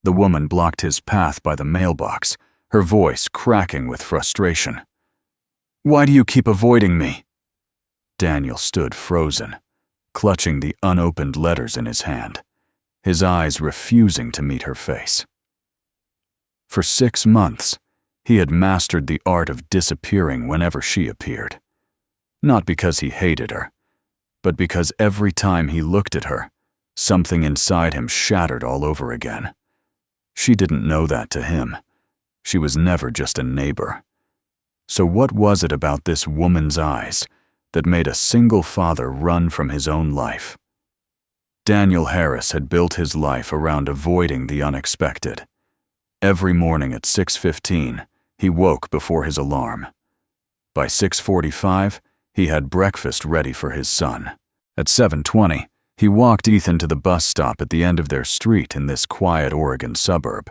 The woman blocked his path by the mailbox, her voice cracking with frustration. "Why do you keep avoiding me?" Daniel stood frozen, clutching the unopened letters in his hand, his eyes refusing to meet her face. For 6 months, he had mastered the art of disappearing whenever she appeared. Not because he hated her, but because every time he looked at her, something inside him shattered all over again. She didn't know that to him. She was never just a neighbor. So what was it about this woman's eyes that made a single father run from his own life? Daniel Harris had built his life around avoiding the unexpected. Every morning at 6:15, he woke before his alarm. By 6:45, he had breakfast ready for his son. At 7:20, he walked Ethan to the bus stop at the end of their street in this quiet Oregon suburb.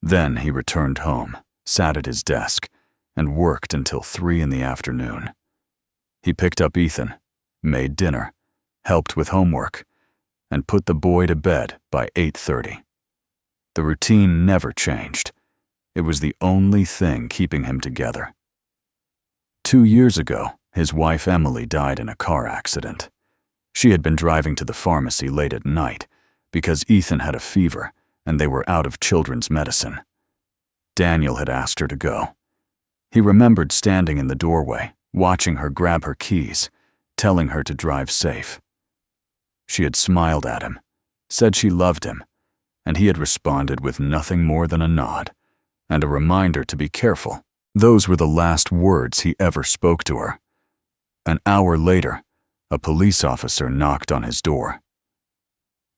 Then he returned home, sat at his desk, and worked until 3 in the afternoon. He picked up Ethan, made dinner, helped with homework, and put the boy to bed by 8:30. The routine never changed. It was the only thing keeping him together. 2 years ago, his wife Emily died in a car accident. She had been driving to the pharmacy late at night because Ethan had a fever and they were out of children's medicine. Daniel had asked her to go. He remembered standing in the doorway, watching her grab her keys, telling her to drive safe. She had smiled at him, said she loved him, and he had responded with nothing more than a nod and a reminder to be careful. Those were the last words he ever spoke to her. An hour later, a police officer knocked on his door.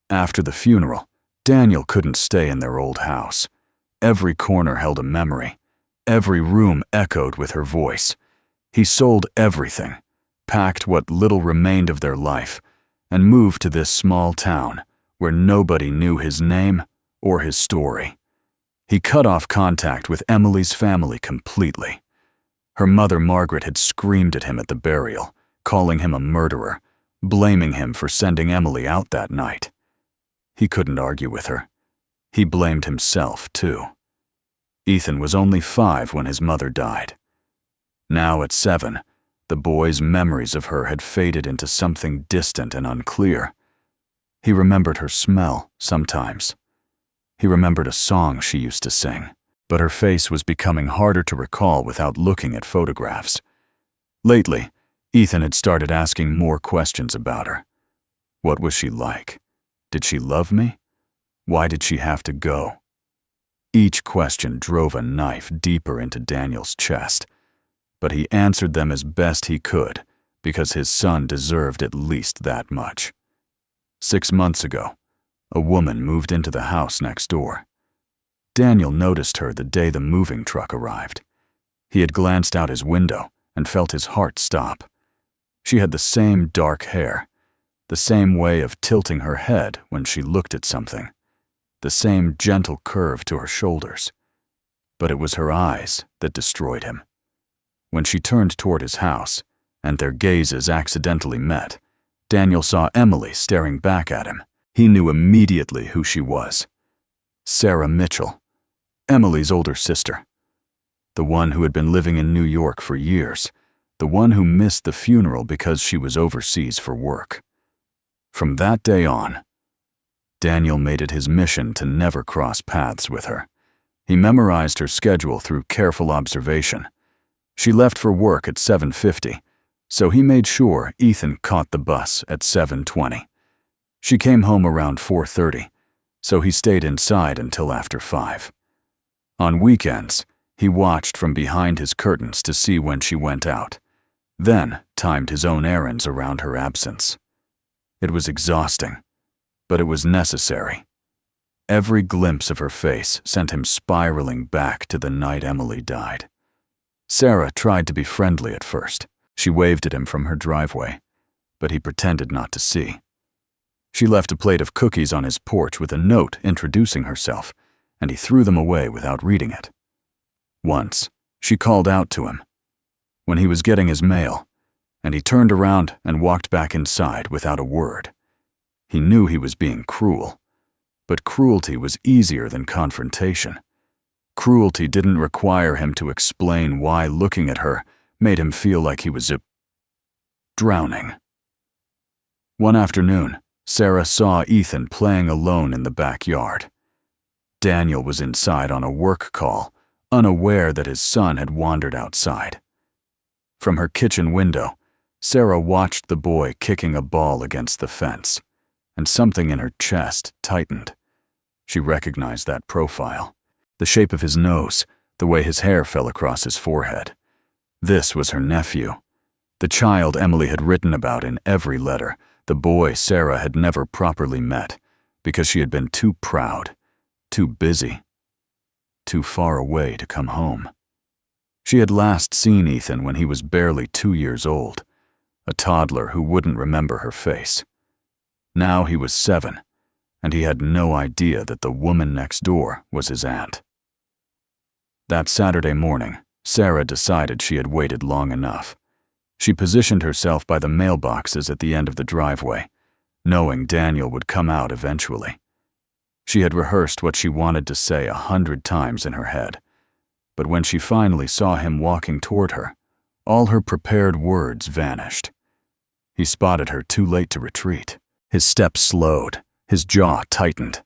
After the funeral, Daniel couldn't stay in their old house. Every corner held a memory. Every room echoed with her voice. He sold everything, packed what little remained of their life, and moved to this small town where nobody knew his name or his story. He cut off contact with Emily's family completely. Her mother, Margaret, had screamed at him at the burial, calling him a murderer, blaming him for sending Emily out that night. He couldn't argue with her. He blamed himself, too. Ethan was only 5 when his mother died. Now at 7, the boy's memories of her had faded into something distant and unclear. He remembered her smell sometimes. He remembered a song she used to sing, but her face was becoming harder to recall without looking at photographs. Lately, Ethan had started asking more questions about her. What was she like? Did she love me? Why did she have to go? Each question drove a knife deeper into Daniel's chest, but he answered them as best he could because his son deserved at least that much. 6 months ago, a woman moved into the house next door. Daniel noticed her the day the moving truck arrived. He had glanced out his window and felt his heart stop. She had the same dark hair, the same way of tilting her head when she looked at something, the same gentle curve to her shoulders. But it was her eyes that destroyed him. When she turned toward his house, and their gazes accidentally met, Daniel saw Emily staring back at him. He knew immediately who she was. Sarah Mitchell, Emily's older sister. The one who had been living in New York for years. The one who missed the funeral because she was overseas for work. From that day on, Daniel made it his mission to never cross paths with her. He memorized her schedule through careful observation. She left for work at 7:50, so he made sure Ethan caught the bus at 7:20. She came home around 4:30, so he stayed inside until after 5. On weekends, he watched from behind his curtains to see when she went out, then timed his own errands around her absence. It was exhausting, but it was necessary. Every glimpse of her face sent him spiraling back to the night Emily died. Sarah tried to be friendly at first. She waved at him from her driveway, but he pretended not to see. She left a plate of cookies on his porch with a note introducing herself, and he threw them away without reading it. Once, she called out to him when he was getting his mail, and he turned around and walked back inside without a word. He knew he was being cruel, But cruelty was easier than confrontation. Cruelty didn't require him to explain why looking at her made him feel like he was drowning. One afternoon, Sarah saw Ethan playing alone in the backyard. Daniel was inside on a work call, unaware that his son had wandered outside. From her kitchen window, Sarah watched the boy kicking a ball against the fence, and something in her chest tightened. She recognized that profile, the shape of his nose, the way his hair fell across his forehead. This was her nephew, the child Emily had written about in every letter, the boy Sarah had never properly met because she had been too proud, too busy, too far away to come home. She had last seen Ethan when he was barely 2 years old, a toddler who wouldn't remember her face. Now he was 7, and he had no idea that the woman next door was his aunt. That Saturday morning, Sarah decided she had waited long enough. She positioned herself by the mailboxes at the end of the driveway, knowing Daniel would come out eventually. She had rehearsed what she wanted to say 100 times in her head, but when she finally saw him walking toward her, all her prepared words vanished. He spotted her too late to retreat. His steps slowed, his jaw tightened,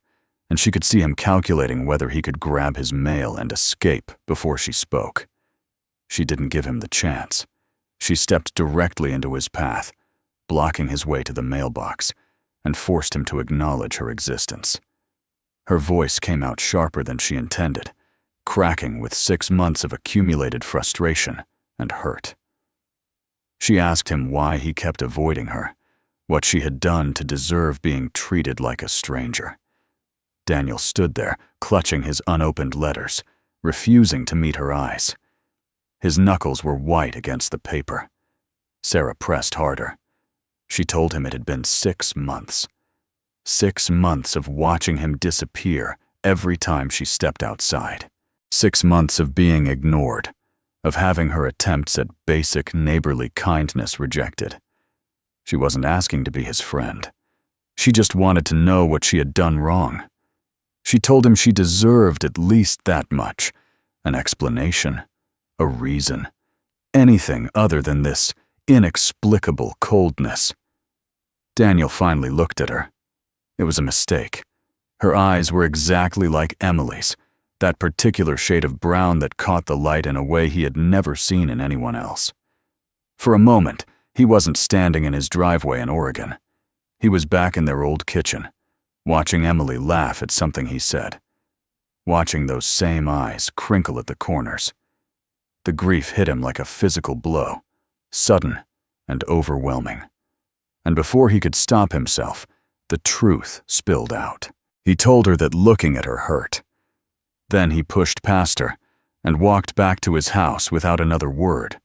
and she could see him calculating whether he could grab his mail and escape before she spoke. She didn't give him the chance. She stepped directly into his path, blocking his way to the mailbox, and forced him to acknowledge her existence. Her voice came out sharper than she intended, cracking with 6 months of accumulated frustration and hurt. She asked him why he kept avoiding her, what she had done to deserve being treated like a stranger. Daniel stood there, clutching his unopened letters, refusing to meet her eyes. His knuckles were white against the paper. Sarah pressed harder. She told him it had been 6 months. 6 months of watching him disappear every time she stepped outside. 6 months of being ignored, of having her attempts at basic neighborly kindness rejected. She wasn't asking to be his friend. She just wanted to know what she had done wrong. She told him she deserved at least that much, an explanation, a reason, anything other than this inexplicable coldness. Daniel finally looked at her. It was a mistake. Her eyes were exactly like Emily's, that particular shade of brown that caught the light in a way he had never seen in anyone else. For a moment, he wasn't standing in his driveway in Oregon. He was back in their old kitchen, watching Emily laugh at something he said, watching those same eyes crinkle at the corners. The grief hit him like a physical blow, sudden and overwhelming. And before he could stop himself, the truth spilled out. He told her that looking at her hurt. Then he pushed past her and walked back to his house without another word,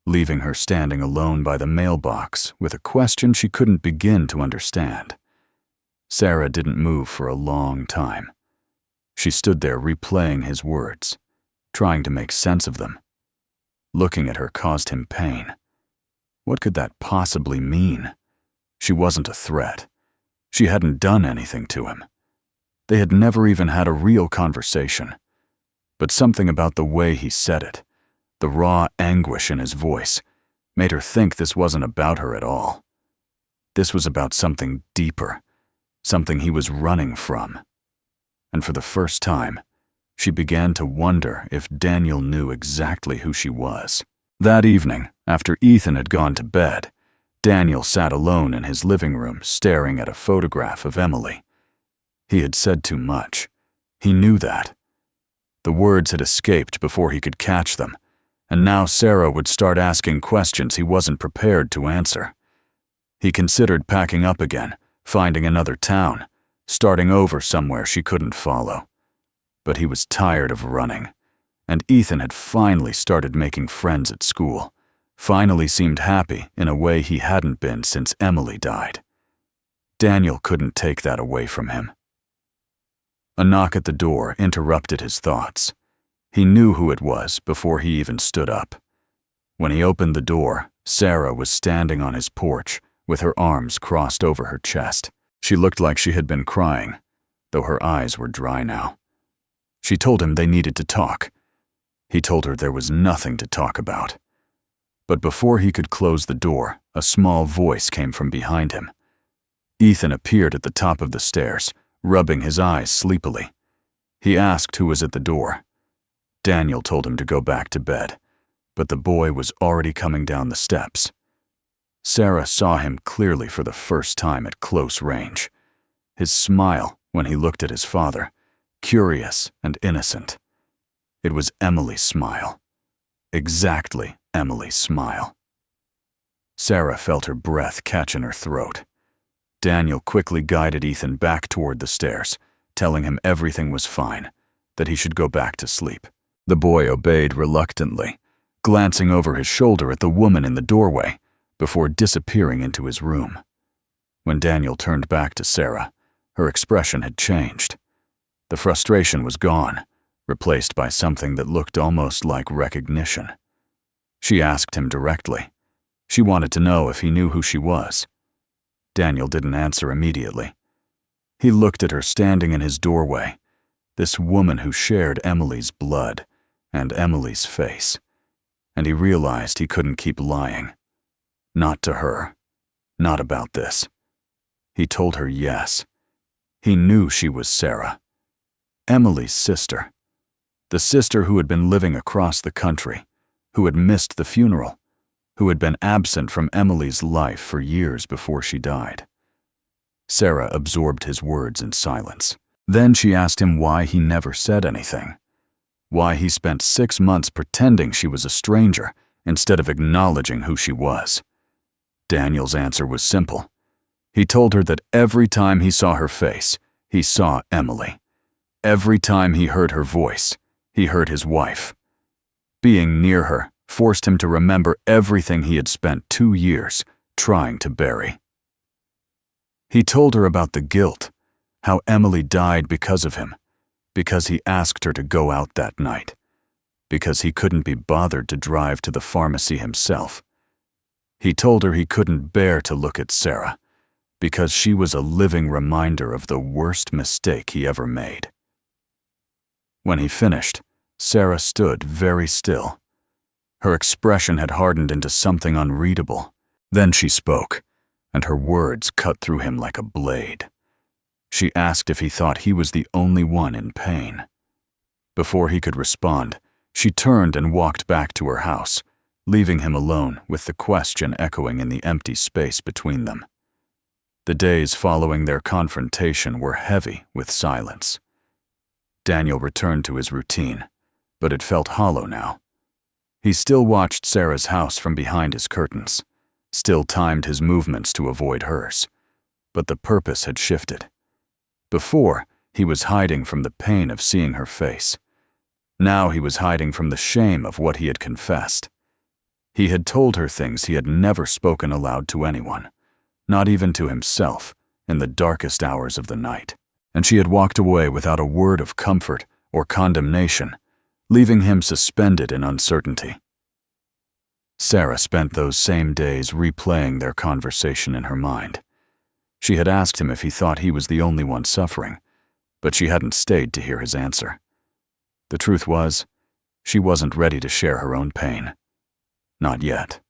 leaving her standing alone by the mailbox with a question she couldn't begin to understand. Sarah didn't move for a long time. She stood there replaying his words, trying to make sense of them. Looking at her caused him pain. What could that possibly mean? She wasn't a threat. She hadn't done anything to him. They had never even had a real conversation. But something about the way he said it, the raw anguish in his voice, made her think this wasn't about her at all. This was about something deeper, something he was running from. And for the first time, she began to wonder if Daniel knew exactly who she was. That evening, after Ethan had gone to bed, Daniel sat alone in his living room staring at a photograph of Emily. He had said too much. He knew that. The words had escaped before he could catch them, and now Sarah would start asking questions he wasn't prepared to answer. He considered packing up again, finding another town, starting over somewhere she couldn't follow. But he was tired of running, and Ethan had finally started making friends at school, finally seemed happy in a way he hadn't been since Emily died. Daniel couldn't take that away from him. A knock at the door interrupted his thoughts. He knew who it was before he even stood up. When he opened the door, Sarah was standing on his porch with her arms crossed over her chest. She looked like she had been crying. though her eyes were dry now. She told him they needed to talk. He told her there was nothing to talk about. But before he could close the door, a small voice came from behind him. Ethan appeared at the top of the stairs, rubbing his eyes sleepily. He asked who was at the door. Daniel told him to go back to bed, but the boy was already coming down the steps. Sarah saw him clearly for the first time at close range. His smile when he looked at his father, curious and innocent. It was Emily's smile. Exactly Emily's smile. Sarah felt her breath catch in her throat. Daniel quickly guided Ethan back toward the stairs, telling him everything was fine, that he should go back to sleep. The boy obeyed reluctantly, glancing over his shoulder at the woman in the doorway before disappearing into his room. When Daniel turned back to Sarah, her expression had changed. The frustration was gone, replaced by something that looked almost like recognition. She asked him directly. She wanted to know if he knew who she was. Daniel didn't answer immediately. He looked at her standing in his doorway, this woman who shared Emily's blood and Emily's face, and he realized he couldn't keep lying. Not to her. Not about this. He told her yes. He knew she was Sarah. Emily's sister. The sister who had been living across the country, who had missed the funeral, who had been absent from Emily's life for years before she died. Sarah absorbed his words in silence. Then she asked him why he never said anything. Why he spent 6 months pretending she was a stranger instead of acknowledging who she was. Daniel's answer was simple. He told her that every time he saw her face, he saw Emily. Every time he heard her voice, he heard his wife. Being near her forced him to remember everything he had spent 2 years trying to bury. He told her about the guilt, how Emily died because of him, because he asked her to go out that night, because he couldn't be bothered to drive to the pharmacy himself. He told her he couldn't bear to look at Sarah, because she was a living reminder of the worst mistake he ever made. When he finished, Sarah stood very still. Her expression had hardened into something unreadable. Then she spoke, and her words cut through him like a blade. She asked if he thought he was the only one in pain. Before he could respond, she turned and walked back to her house, leaving him alone with the question echoing in the empty space between them. The days following their confrontation were heavy with silence. Daniel returned to his routine, but it felt hollow now. He still watched Sarah's house from behind his curtains, still timed his movements to avoid hers, but the purpose had shifted. Before, he was hiding from the pain of seeing her face. Now he was hiding from the shame of what he had confessed. He had told her things he had never spoken aloud to anyone, not even to himself, in the darkest hours of the night, and she had walked away without a word of comfort or condemnation, leaving him suspended in uncertainty. Sarah spent those same days replaying their conversation in her mind. She had asked him if he thought he was the only one suffering, but she hadn't stayed to hear his answer. The truth was, she wasn't ready to share her own pain. Not yet.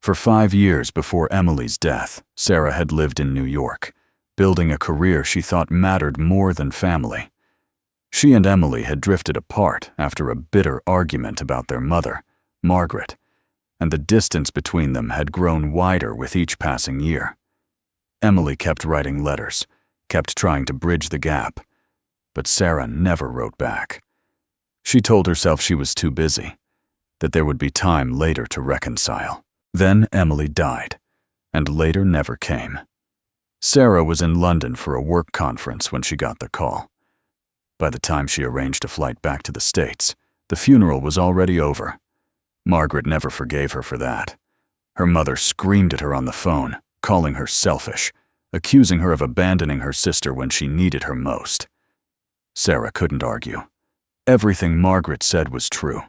For 5 years before Emily's death, Sarah had lived in New York, building a career she thought mattered more than family. She and Emily had drifted apart after a bitter argument about their mother, Margaret, and the distance between them had grown wider with each passing year. Emily kept writing letters, kept trying to bridge the gap, but Sarah never wrote back. She told herself she was too busy, that there would be time later to reconcile. Then Emily died, and later never came. Sarah was in London for a work conference when she got the call. By the time she arranged a flight back to the States, the funeral was already over. Margaret never forgave her for that. Her mother screamed at her on the phone, calling her selfish, accusing her of abandoning her sister when she needed her most. Sarah couldn't argue. Everything Margaret said was true.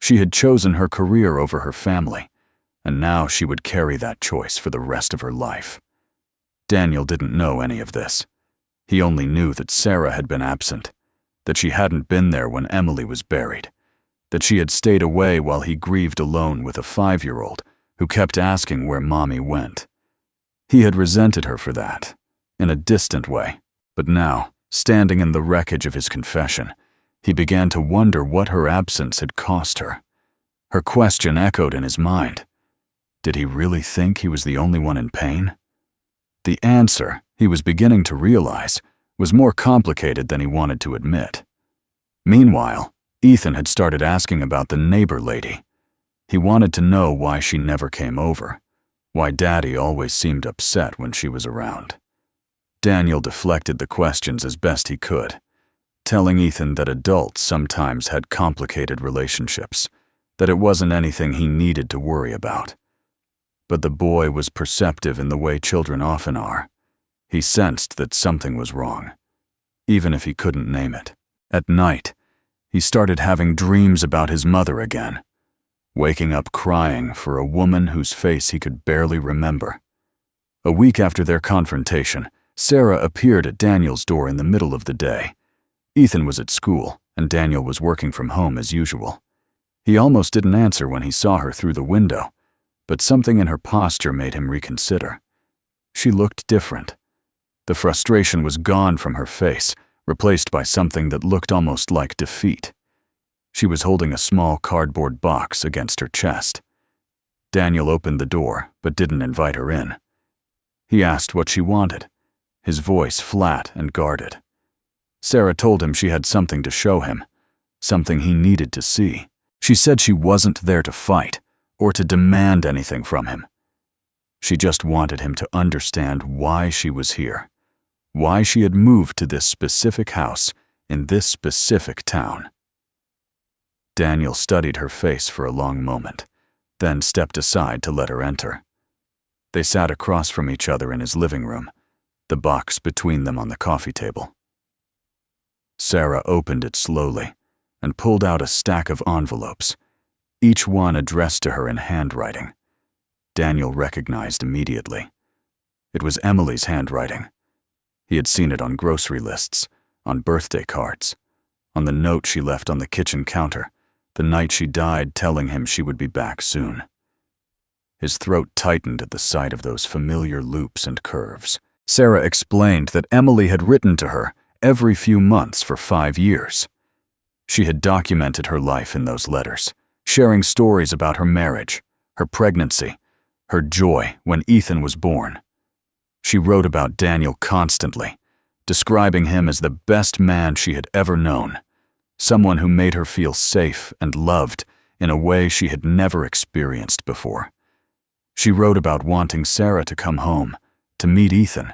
She had chosen her career over her family, and now she would carry that choice for the rest of her life. Daniel didn't know any of this. He only knew that Sarah had been absent, that she hadn't been there when Emily was buried, that she had stayed away while he grieved alone with a 5-year-old who kept asking where Mommy went. He had resented her for that, in a distant way, but now, standing in the wreckage of his confession, he began to wonder what her absence had cost her. Her question echoed in his mind. Did he really think he was the only one in pain? The answer, he was beginning to realize, was more complicated than he wanted to admit. Meanwhile, Ethan had started asking about the neighbor lady. He wanted to know why she never came over, why Daddy always seemed upset when she was around. Daniel deflected the questions as best he could, telling Ethan that adults sometimes had complicated relationships, that it wasn't anything he needed to worry about. But the boy was perceptive in the way children often are. He sensed that something was wrong, even if he couldn't name it. At night, he started having dreams about his mother again, waking up crying for a woman whose face he could barely remember. A week after their confrontation, Sarah appeared at Daniel's door in the middle of the day. Ethan was at school, and Daniel was working from home as usual. He almost didn't answer when he saw her through the window, but something in her posture made him reconsider. She looked different. The frustration was gone from her face, replaced by something that looked almost like defeat. She was holding a small cardboard box against her chest. Daniel opened the door, but didn't invite her in. He asked what she wanted, his voice flat and guarded. Sarah told him she had something to show him, something he needed to see. She said she wasn't there to fight or to demand anything from him. She just wanted him to understand why she was here, why she had moved to this specific house in this specific town. Daniel studied her face for a long moment, then stepped aside to let her enter. They sat across from each other in his living room, the box between them on the coffee table. Sarah opened it slowly and pulled out a stack of envelopes, each one addressed to her in handwriting. Daniel recognized immediately. It was Emily's handwriting. He had seen it on grocery lists, on birthday cards, on the note she left on the kitchen counter the night she died, telling him she would be back soon. His throat tightened at the sight of those familiar loops and curves. Sarah explained that Emily had written to her every few months for 5 years. She had documented her life in those letters, sharing stories about her marriage, her pregnancy, her joy when Ethan was born. She wrote about Daniel constantly, describing him as the best man she had ever known, someone who made her feel safe and loved in a way she had never experienced before. She wrote about wanting Sarah to come home, to meet Ethan,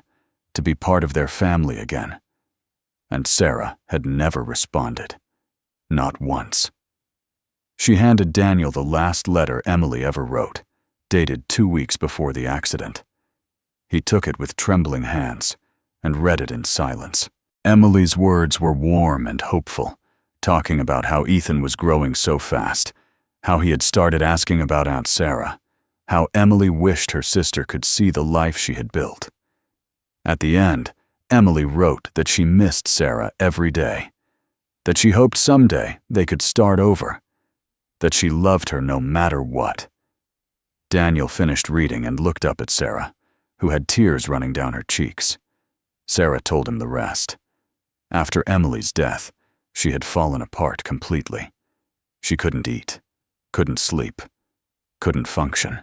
to be part of their family again. And Sarah had never responded. Not once. She handed Daniel the last letter Emily ever wrote, dated 2 weeks before the accident. He took it with trembling hands and read it in silence. Emily's words were warm and hopeful, talking about how Ethan was growing so fast, how he had started asking about Aunt Sarah, how Emily wished her sister could see the life she had built. At the end, Emily wrote that she missed Sarah every day, that she hoped someday they could start over, that she loved her no matter what. Daniel finished reading and looked up at Sarah, who had tears running down her cheeks. Sarah told him the rest. After Emily's death, she had fallen apart completely. She couldn't eat, couldn't sleep, couldn't function.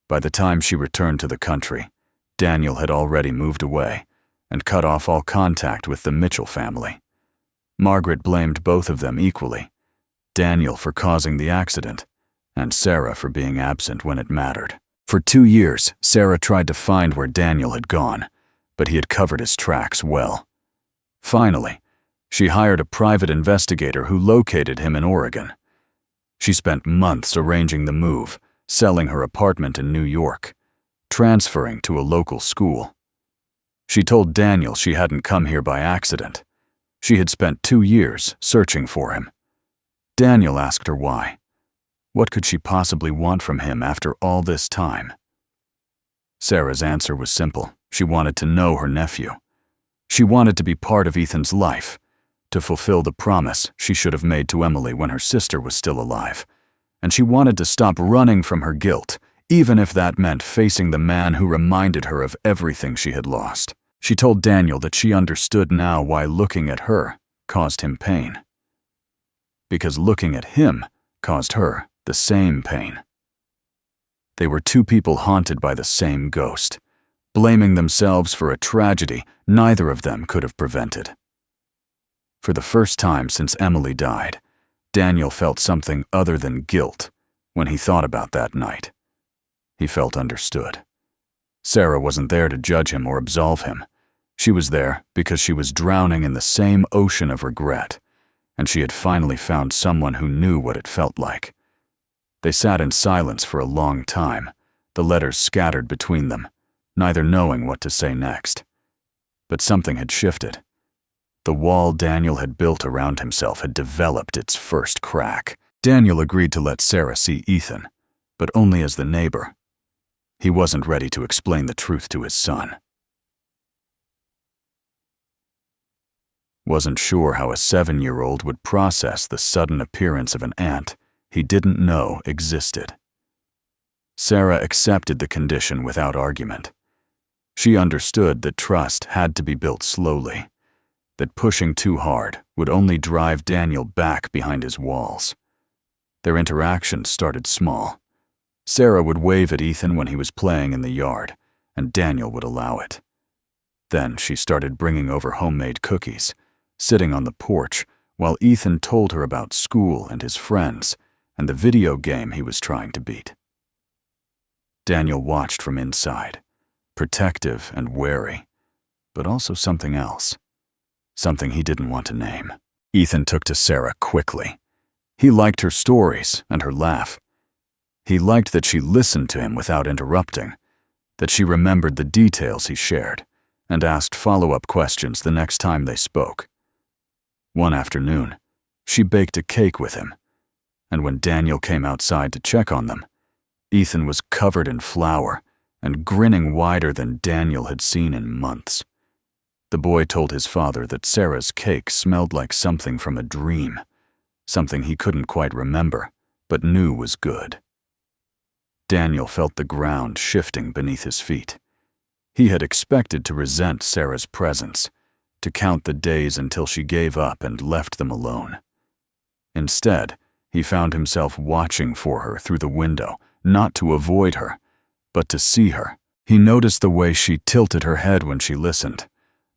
By the time she returned to the country, Daniel had already moved away and cut off all contact with the Mitchell family. Margaret blamed both of them equally, Daniel for causing the accident, and Sarah for being absent when it mattered. For 2 years, Sarah tried to find where Daniel had gone, but he had covered his tracks well. Finally, she hired a private investigator who located him in Oregon. She spent months arranging the move, selling her apartment in New York, transferring to a local school. She told Daniel she hadn't come here by accident. She had spent 2 years searching for him. Daniel asked her why. What could she possibly want from him after all this time? Sarah's answer was simple. She wanted to know her nephew. She wanted to be part of Ethan's life, to fulfill the promise she should have made to Emily when her sister was still alive. And she wanted to stop running from her guilt, even if that meant facing the man who reminded her of everything she had lost. She told Daniel that she understood now why looking at her caused him pain. Because looking at him caused her the same pain. They were two people haunted by the same ghost, blaming themselves for a tragedy neither of them could have prevented. For the first time since Emily died, Daniel felt something other than guilt when he thought about that night. He felt understood. Sarah wasn't there to judge him or absolve him. She was there because she was drowning in the same ocean of regret, and she had finally found someone who knew what it felt like. They sat in silence for a long time, the letters scattered between them, neither knowing what to say next. But something had shifted. The wall Daniel had built around himself had developed its first crack. Daniel agreed to let Sarah see Ethan, but only as the neighbor. He wasn't ready to explain the truth to his son. Wasn't sure how a 7-year-old would process the sudden appearance of an aunt he didn't know existed. Sarah accepted the condition without argument. She understood that trust had to be built slowly, that pushing too hard would only drive Daniel back behind his walls. Their interactions started small. Sarah would wave at Ethan when he was playing in the yard, and Daniel would allow it. Then she started bringing over homemade cookies, sitting on the porch while Ethan told her about school and his friends and the video game he was trying to beat. Daniel watched from inside, protective and wary, but also something else, something he didn't want to name. Ethan took to Sarah quickly. He liked her stories and her laugh. He liked that she listened to him without interrupting, that she remembered the details he shared, and asked follow-up questions the next time they spoke. One afternoon, she baked a cake with him, and when Daniel came outside to check on them, Ethan was covered in flour and grinning wider than Daniel had seen in months. The boy told his father that Sarah's cake smelled like something from a dream, something he couldn't quite remember, but knew was good. Daniel felt the ground shifting beneath his feet. He had expected to resent Sarah's presence, to count the days until she gave up and left them alone. Instead, he found himself watching for her through the window, not to avoid her, but to see her. He noticed the way she tilted her head when she listened,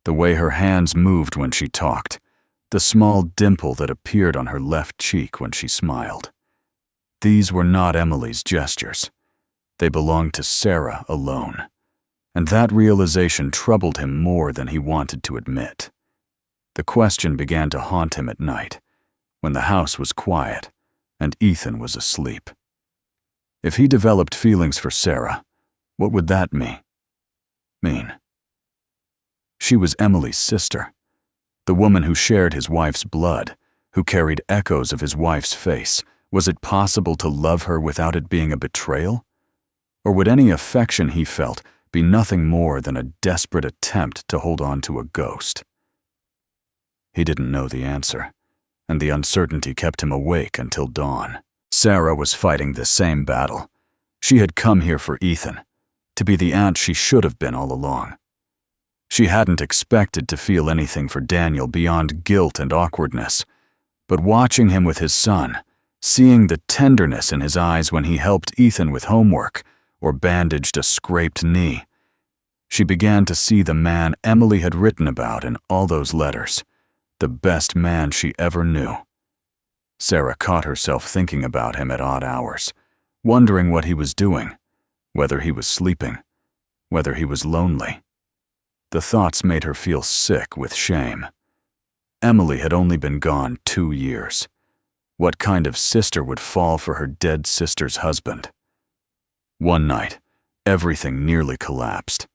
the way her hands moved when she talked, the small dimple that appeared on her left cheek when she smiled. These were not Emily's gestures. They belonged to Sarah alone, and that realization troubled him more than he wanted to admit. The question began to haunt him at night, when the house was quiet and Ethan was asleep. If he developed feelings for Sarah, what would that mean? She was Emily's sister, the woman who shared his wife's blood, who carried echoes of his wife's face. Was it possible to love her without it being a betrayal? Or would any affection he felt be nothing more than a desperate attempt to hold on to a ghost? He didn't know the answer, and the uncertainty kept him awake until dawn. Sarah was fighting the same battle. She had come here for Ethan, to be the aunt she should have been all along. She hadn't expected to feel anything for Daniel beyond guilt and awkwardness, but watching him with his son, seeing the tenderness in his eyes when he helped Ethan with homework or bandaged a scraped knee, she began to see the man Emily had written about in all those letters, the best man she ever knew. Sarah caught herself thinking about him at odd hours, wondering what he was doing, whether he was sleeping, whether he was lonely. The thoughts made her feel sick with shame. Emily had only been gone 2 years. What kind of sister would fall for her dead sister's husband? One night, everything nearly collapsed.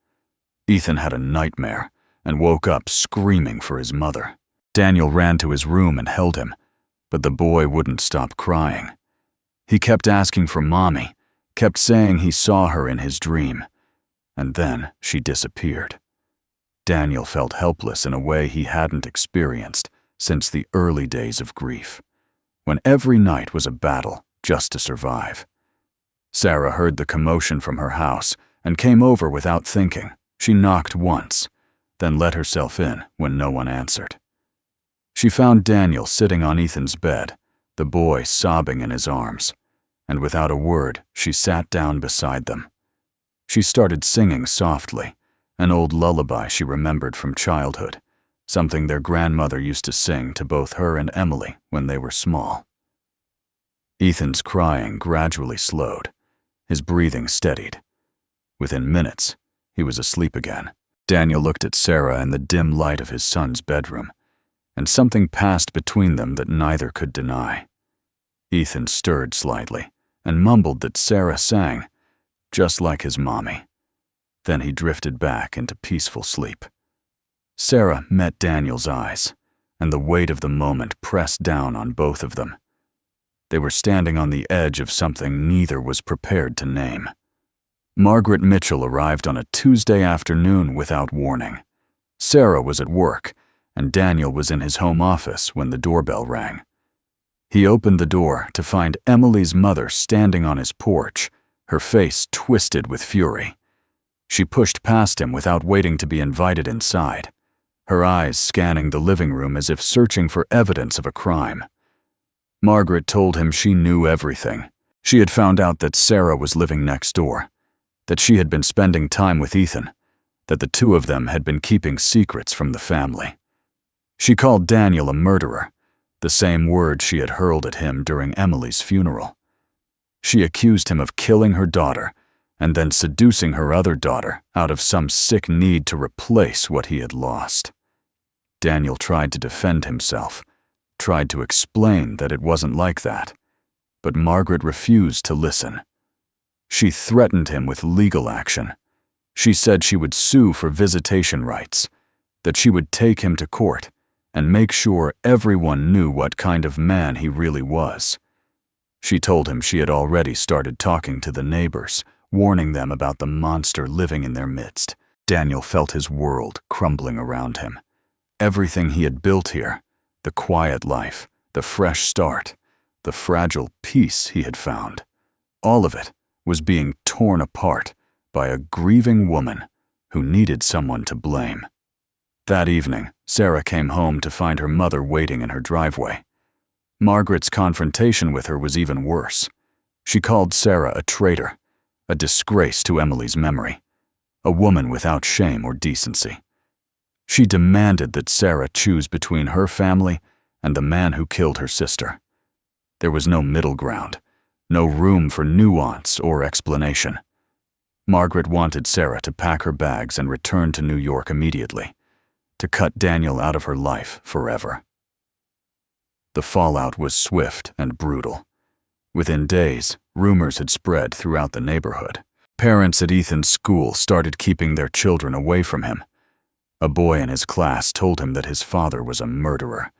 Ethan had a nightmare and woke up screaming for his mother. Daniel ran to his room and held him, but the boy wouldn't stop crying. He kept asking for Mommy, kept saying he saw her in his dream, and then she disappeared. Daniel felt helpless in a way he hadn't experienced since the early days of grief, when every night was a battle just to survive. Sarah heard the commotion from her house and came over without thinking. She knocked once, then let herself in when no one answered. She found Daniel sitting on Ethan's bed, the boy sobbing in his arms, and without a word, she sat down beside them. She started singing softly, an old lullaby she remembered from childhood, something their grandmother used to sing to both her and Emily when they were small. Ethan's crying gradually slowed. His breathing steadied. Within minutes, he was asleep again. Daniel looked at Sarah in the dim light of his son's bedroom, and something passed between them that neither could deny. Ethan stirred slightly and mumbled that Sarah sang, just like his mommy. Then he drifted back into peaceful sleep. Sarah met Daniel's eyes, and the weight of the moment pressed down on both of them. They were standing on the edge of something neither was prepared to name. Margaret Mitchell arrived on a Tuesday afternoon without warning. Sarah was at work, and Daniel was in his home office when the doorbell rang. He opened the door to find Emily's mother standing on his porch, her face twisted with fury. She pushed past him without waiting to be invited inside, her eyes scanning the living room as if searching for evidence of a crime. Margaret told him she knew everything. She had found out that Sarah was living next door, that she had been spending time with Ethan, that the two of them had been keeping secrets from the family. She called Daniel a murderer, the same word she had hurled at him during Emily's funeral. She accused him of killing her daughter and then seducing her other daughter out of some sick need to replace what he had lost. Daniel tried to defend himself, tried to explain that it wasn't like that, but Margaret refused to listen. She threatened him with legal action. She said she would sue for visitation rights, that she would take him to court and make sure everyone knew what kind of man he really was. She told him she had already started talking to the neighbors, warning them about the monster living in their midst. Daniel felt his world crumbling around him. Everything he had built here, the quiet life, the fresh start, the fragile peace he had found, all of it was being torn apart by a grieving woman who needed someone to blame. That evening, Sarah came home to find her mother waiting in her driveway. Margaret's confrontation with her was even worse. She called Sarah a traitor, a disgrace to Emily's memory, a woman without shame or decency. She demanded that Sarah choose between her family and the man who killed her sister. There was no middle ground, no room for nuance or explanation. Margaret wanted Sarah to pack her bags and return to New York immediately, to cut Daniel out of her life forever. The fallout was swift and brutal. Within days, rumors had spread throughout the neighborhood. Parents at Ethan's school started keeping their children away from him. A boy in his class told him that his father was a murderer,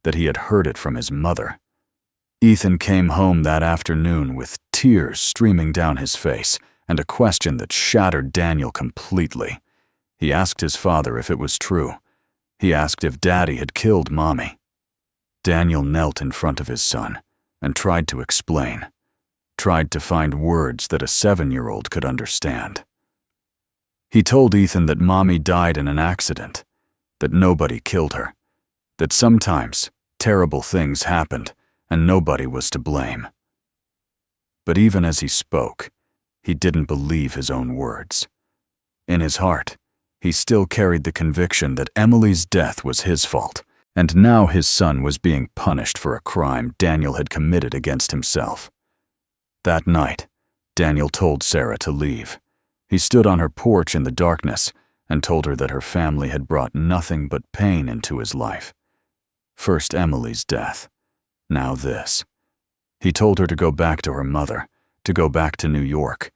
that he had heard it from his mother. Ethan came home that afternoon with tears streaming down his face and a question that shattered Daniel completely. He asked his father if it was true. He asked if Daddy had killed Mommy. Daniel knelt in front of his son and tried to explain, tried to find words that a 7-year-old could understand. He told Ethan that Mommy died in an accident, that nobody killed her, that sometimes terrible things happened and nobody was to blame. But even as he spoke, he didn't believe his own words. In his heart, he still carried the conviction that Emily's death was his fault, and now his son was being punished for a crime Daniel had committed against himself. That night, Daniel told Sarah to leave. He stood on her porch in the darkness and told her that her family had brought nothing but pain into his life. First Emily's death, now this. He told her to go back to her mother, to go back to New York,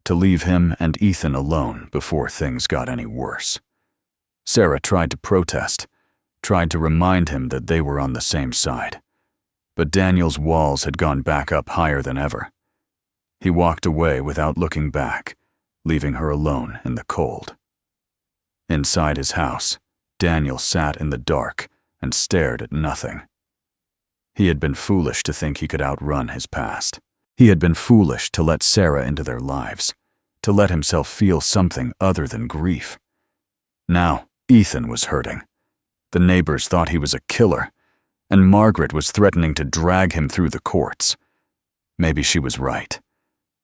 to leave him and Ethan alone before things got any worse. Sarah tried to protest, tried to remind him that they were on the same side. But Daniel's walls had gone back up higher than ever. He walked away without looking back, leaving her alone in the cold. Inside his house, Daniel sat in the dark and stared at nothing. He had been foolish to think he could outrun his past. He had been foolish to let Sarah into their lives, to let himself feel something other than grief. Now, Ethan was hurting. The neighbors thought he was a killer, and Margaret was threatening to drag him through the courts. Maybe she was right.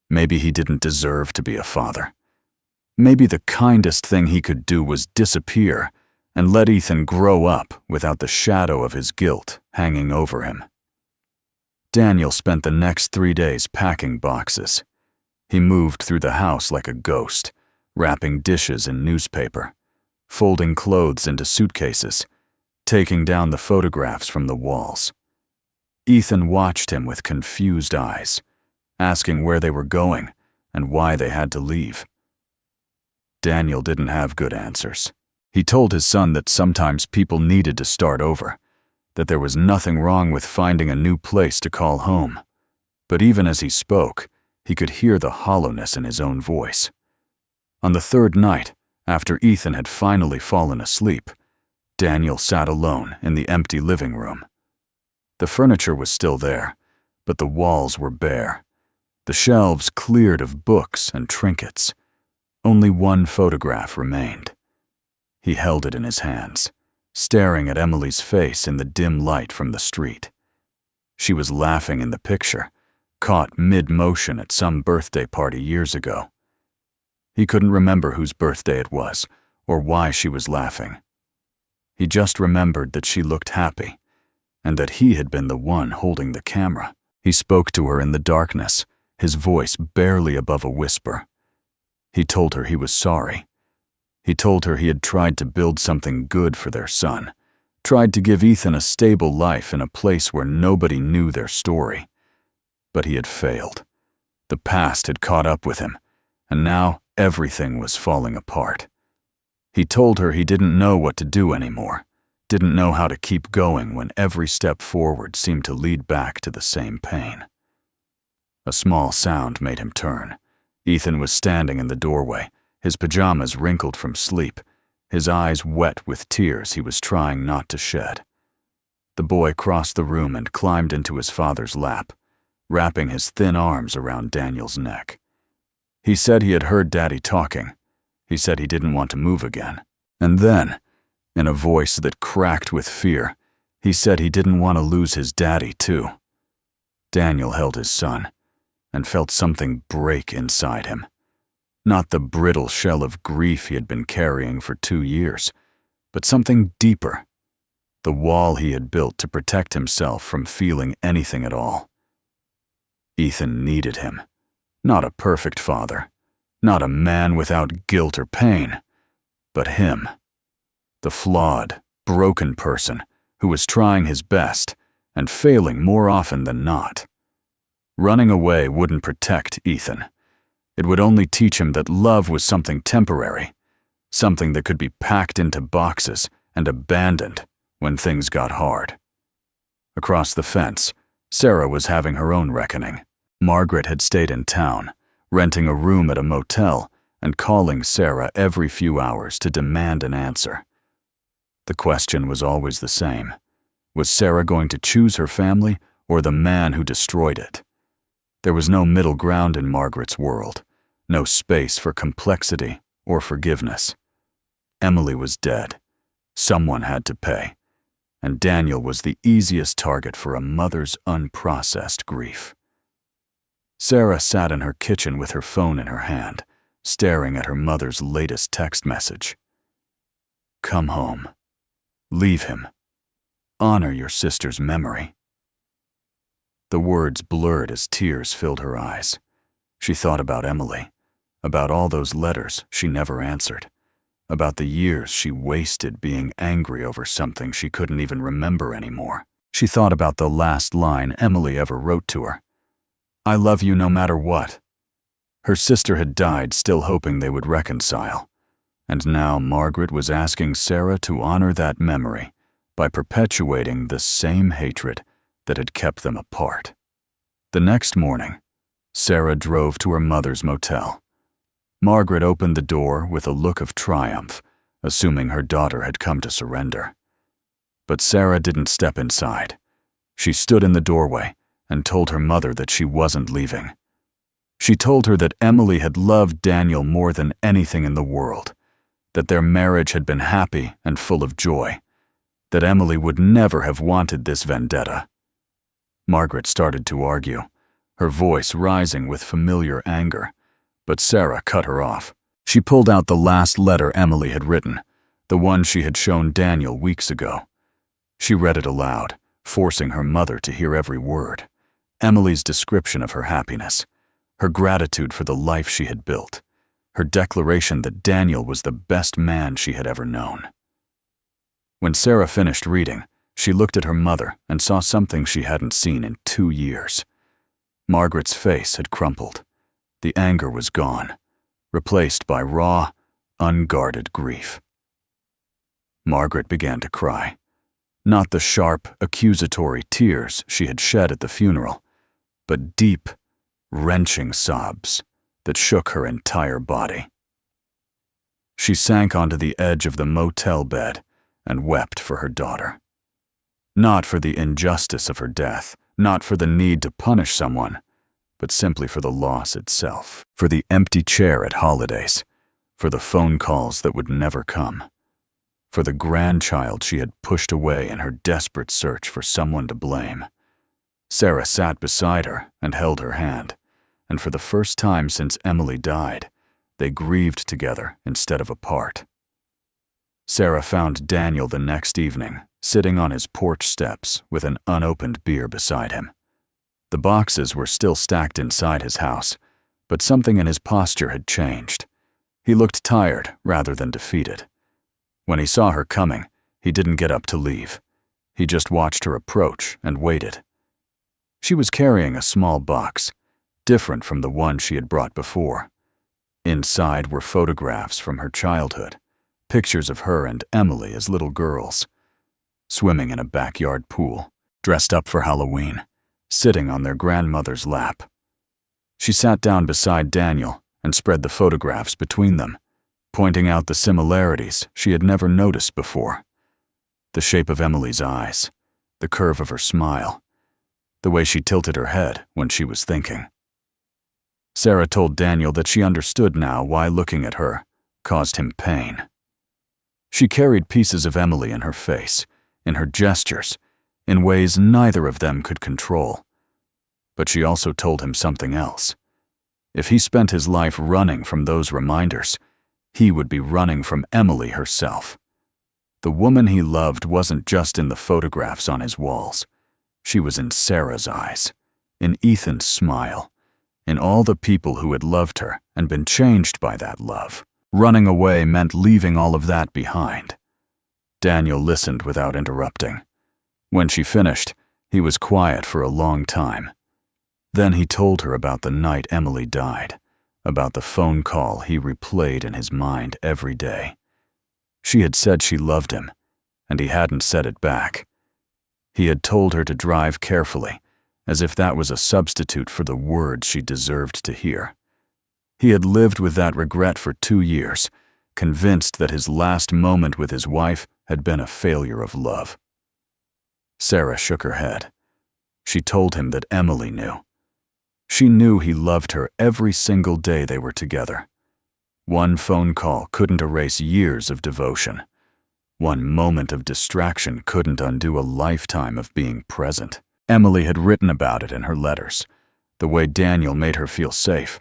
Maybe he didn't deserve to be a father. Maybe the kindest thing he could do was disappear and let Ethan grow up without the shadow of his guilt hanging over him. Daniel spent the next 3 days packing boxes. He moved through the house like a ghost, wrapping dishes in newspaper, folding clothes into suitcases, taking down the photographs from the walls. Ethan watched him with confused eyes, asking where they were going and why they had to leave. Daniel didn't have good answers. He told his son that sometimes people needed to start over, that there was nothing wrong with finding a new place to call home. But even as he spoke, he could hear the hollowness in his own voice. On the 3rd night, after Ethan had finally fallen asleep, Daniel sat alone in the empty living room. The furniture was still there, but the walls were bare. The shelves cleared of books and trinkets. Only one photograph remained. He held it in his hands, staring at Emily's face in the dim light from the street. She was laughing in the picture, caught mid-motion at some birthday party years ago. He couldn't remember whose birthday it was or why she was laughing. He just remembered that she looked happy and that he had been the one holding the camera. He spoke to her in the darkness, his voice barely above a whisper. He told her he was sorry. He told her he had tried to build something good for their son, tried to give Ethan a stable life in a place where nobody knew their story. But he had failed. The past had caught up with him, and now everything was falling apart. He told her he didn't know what to do anymore, didn't know how to keep going when every step forward seemed to lead back to the same pain. A small sound made him turn. Ethan was standing in the doorway, his pajamas wrinkled from sleep, his eyes wet with tears he was trying not to shed. The boy crossed the room and climbed into his father's lap, wrapping his thin arms around Daniel's neck. He said he had heard Daddy talking. He said he didn't want to move again. And then, in a voice that cracked with fear, he said he didn't want to lose his daddy too. Daniel held his son and felt something break inside him. Not the brittle shell of grief he had been carrying for 2 years, but something deeper. The wall he had built to protect himself from feeling anything at all. Ethan needed him. Not a perfect father, not a man without guilt or pain, but him. The flawed, broken person who was trying his best and failing more often than not. Running away wouldn't protect Ethan. It would only teach him that love was something temporary, something that could be packed into boxes and abandoned when things got hard. Across the fence, Sarah was having her own reckoning. Margaret had stayed in town, renting a room at a motel and calling Sarah every few hours to demand an answer. The question was always the same. Was Sarah going to choose her family or the man who destroyed it? There was no middle ground in Margaret's world, no space for complexity or forgiveness. Emily was dead. Someone had to pay, and Daniel was the easiest target for a mother's unprocessed grief. Sarah sat in her kitchen with her phone in her hand, staring at her mother's latest text message. "Come home. Leave him. Honor your sister's memory." The words blurred as tears filled her eyes. She thought about Emily, about all those letters she never answered, about the years she wasted being angry over something she couldn't even remember anymore. She thought about the last line Emily ever wrote to her. "I love you no matter what." Her sister had died still hoping they would reconcile, and now Margaret was asking Sarah to honor that memory by perpetuating the same hatred that had kept them apart. The next morning, Sarah drove to her mother's motel. Margaret opened the door with a look of triumph, assuming her daughter had come to surrender. But Sarah didn't step inside. She stood in the doorway and told her mother that she wasn't leaving. She told her that Emily had loved Daniel more than anything in the world, that their marriage had been happy and full of joy, that Emily would never have wanted this vendetta. Margaret started to argue, her voice rising with familiar anger, but Sarah cut her off. She pulled out the last letter Emily had written, the one she had shown Daniel weeks ago. She read it aloud, forcing her mother to hear every word. Emily's description of her happiness, her gratitude for the life she had built, her declaration that Daniel was the best man she had ever known. When Sarah finished reading, she looked at her mother and saw something she hadn't seen in 2 years. Margaret's face had crumpled. The anger was gone, replaced by raw, unguarded grief. Margaret began to cry. Not the sharp, accusatory tears she had shed at the funeral, but deep, wrenching sobs that shook her entire body. She sank onto the edge of the motel bed and wept for her daughter. Not for the injustice of her death, not for the need to punish someone, but simply for the loss itself, for the empty chair at holidays, for the phone calls that would never come, for the grandchild she had pushed away in her desperate search for someone to blame. Sarah sat beside her and held her hand, and for the first time since Emily died, they grieved together instead of apart. Sarah found Daniel the next evening, sitting on his porch steps with an unopened beer beside him. The boxes were still stacked inside his house, but something in his posture had changed. He looked tired rather than defeated. When he saw her coming, he didn't get up to leave. He just watched her approach and waited. She was carrying a small box, different from the one she had brought before. Inside were photographs from her childhood, pictures of her and Emily as little girls, swimming in a backyard pool, dressed up for Halloween, sitting on their grandmother's lap. She sat down beside Daniel and spread the photographs between them, pointing out the similarities she had never noticed before. The shape of Emily's eyes, the curve of her smile, the way she tilted her head when she was thinking. Sarah told Daniel that she understood now why looking at her caused him pain. She carried pieces of Emily in her face, in her gestures, in ways neither of them could control. But she also told him something else. If he spent his life running from those reminders, he would be running from Emily herself. The woman he loved wasn't just in the photographs on his walls. She was in Sarah's eyes, in Ethan's smile, in all the people who had loved her and been changed by that love. Running away meant leaving all of that behind. Daniel listened without interrupting. When she finished, he was quiet for a long time. Then he told her about the night Emily died, about the phone call he replayed in his mind every day. She had said she loved him, and he hadn't said it back. He had told her to drive carefully, as if that was a substitute for the words she deserved to hear. He had lived with that regret for 2 years, convinced that his last moment with his wife had been a failure of love. Sarah shook her head. She told him that Emily knew. She knew he loved her every single day they were together. One phone call couldn't erase years of devotion. One moment of distraction couldn't undo a lifetime of being present. Emily had written about it in her letters, the way Daniel made her feel safe,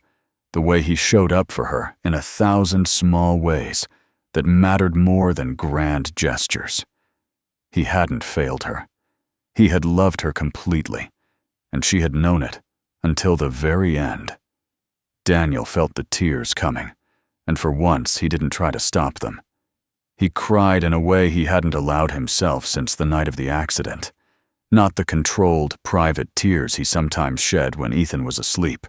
the way he showed up for her in 1,000 small ways that mattered more than grand gestures. He hadn't failed her. He had loved her completely, and she had known it until the very end. Daniel felt the tears coming, and for once he didn't try to stop them. He cried in a way he hadn't allowed himself since the night of the accident. Not the controlled, private tears he sometimes shed when Ethan was asleep,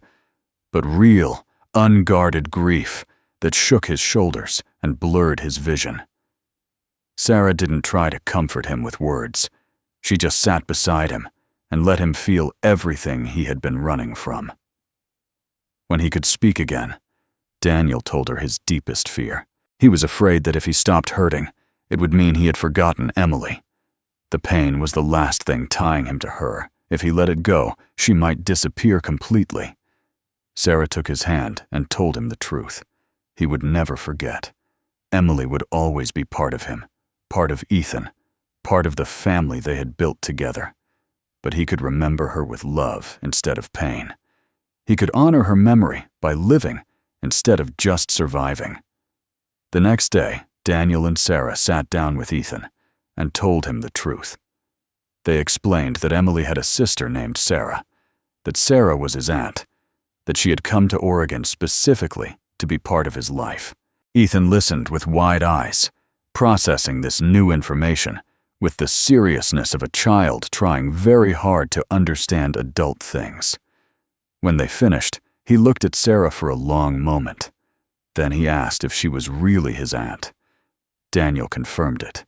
but real, unguarded grief that shook his shoulders and blurred his vision. Sarah didn't try to comfort him with words. She just sat beside him and let him feel everything he had been running from. When he could speak again, Daniel told her his deepest fear. He was afraid that if he stopped hurting, it would mean he had forgotten Emily. The pain was the last thing tying him to her. If he let it go, she might disappear completely. Sarah took his hand and told him the truth. He would never forget. Emily would always be part of him, part of Ethan, part of the family they had built together. But he could remember her with love instead of pain. He could honor her memory by living instead of just surviving. The next day, Daniel and Sarah sat down with Ethan and told him the truth. They explained that Emily had a sister named Sarah, that Sarah was his aunt, that she had come to Oregon specifically to be part of his life. Ethan listened with wide eyes, processing this new information with the seriousness of a child trying very hard to understand adult things. When they finished, he looked at Sarah for a long moment. Then he asked if she was really his aunt. Daniel confirmed it.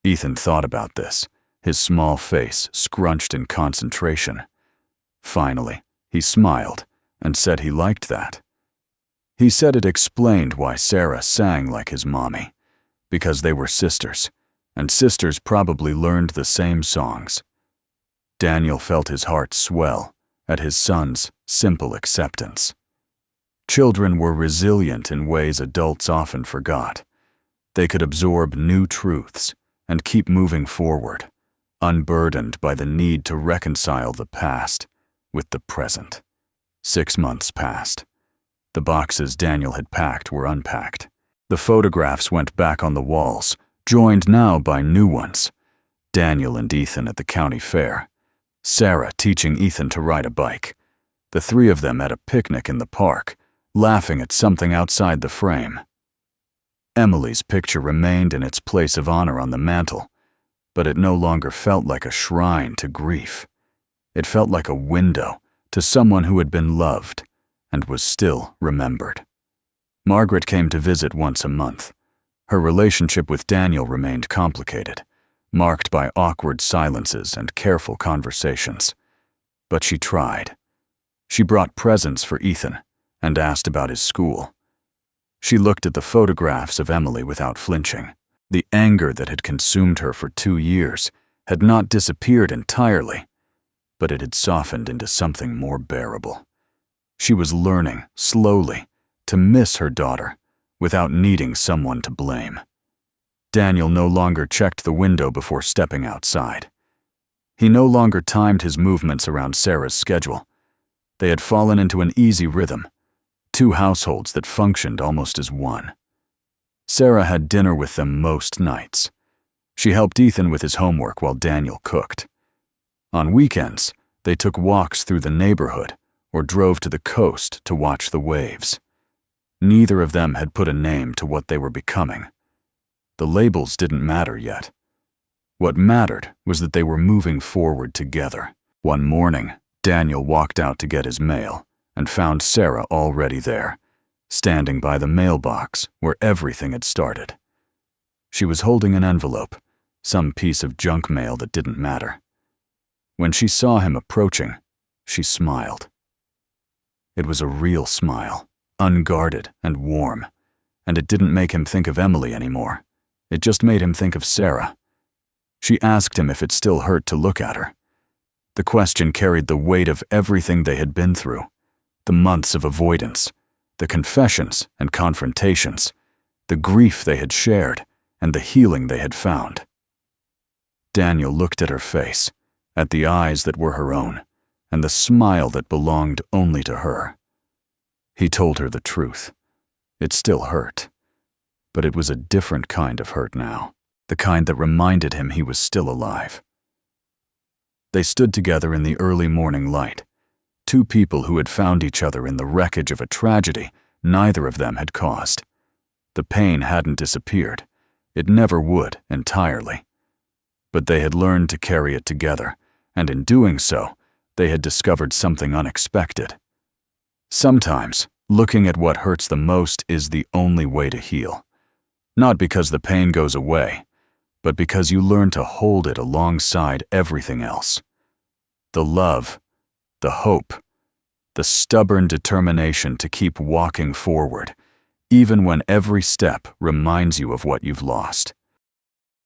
Ethan thought about this, his small face scrunched in concentration. Finally, he smiled and said he liked that. He said it explained why Sarah sang like his mommy, because they were sisters, and sisters probably learned the same songs. Daniel felt his heart swell at his son's simple acceptance. Children were resilient in ways adults often forgot. They could absorb new truths and keep moving forward, unburdened by the need to reconcile the past with the present. 6 months passed. The boxes Daniel had packed were unpacked. The photographs went back on the walls, joined now by new ones. Daniel and Ethan at the county fair. Sarah teaching Ethan to ride a bike. The three of them at a picnic in the park, laughing at something outside the frame. Emily's picture remained in its place of honor on the mantel, but it no longer felt like a shrine to grief. It felt like a window to someone who had been loved and was still remembered. Margaret came to visit once a month. Her relationship with Daniel remained complicated, marked by awkward silences and careful conversations. But she tried. She brought presents for Ethan and asked about his school. She looked at the photographs of Emily without flinching. The anger that had consumed her for 2 years had not disappeared entirely, but it had softened into something more bearable. She was learning, slowly, to miss her daughter without needing someone to blame. Daniel no longer checked the window before stepping outside. He no longer timed his movements around Sarah's schedule. They had fallen into an easy rhythm, 2 households that functioned almost as one. Sarah had dinner with them most nights. She helped Ethan with his homework while Daniel cooked. On weekends, they took walks through the neighborhood or drove to the coast to watch the waves. Neither of them had put a name to what they were becoming. The labels didn't matter yet. What mattered was that they were moving forward together. One morning, Daniel walked out to get his mail and found Sarah already there, standing by the mailbox where everything had started. She was holding an envelope, some piece of junk mail that didn't matter. When she saw him approaching, she smiled. It was a real smile, unguarded and warm, and it didn't make him think of Emily anymore. It just made him think of Sarah. She asked him if it still hurt to look at her. The question carried the weight of everything they had been through, the months of avoidance, the confessions and confrontations, the grief they had shared, and the healing they had found. Daniel looked at her face, at the eyes that were her own, and the smile that belonged only to her. He told her the truth. It still hurt, but it was a different kind of hurt now, the kind that reminded him he was still alive. They stood together in the early morning light, 2 people who had found each other in the wreckage of a tragedy neither of them had caused. The pain hadn't disappeared. It never would entirely. But they had learned to carry it together, and in doing so, they had discovered something unexpected. Sometimes, looking at what hurts the most is the only way to heal. Not because the pain goes away, but because you learn to hold it alongside everything else. The love, the hope, the stubborn determination to keep walking forward, even when every step reminds you of what you've lost.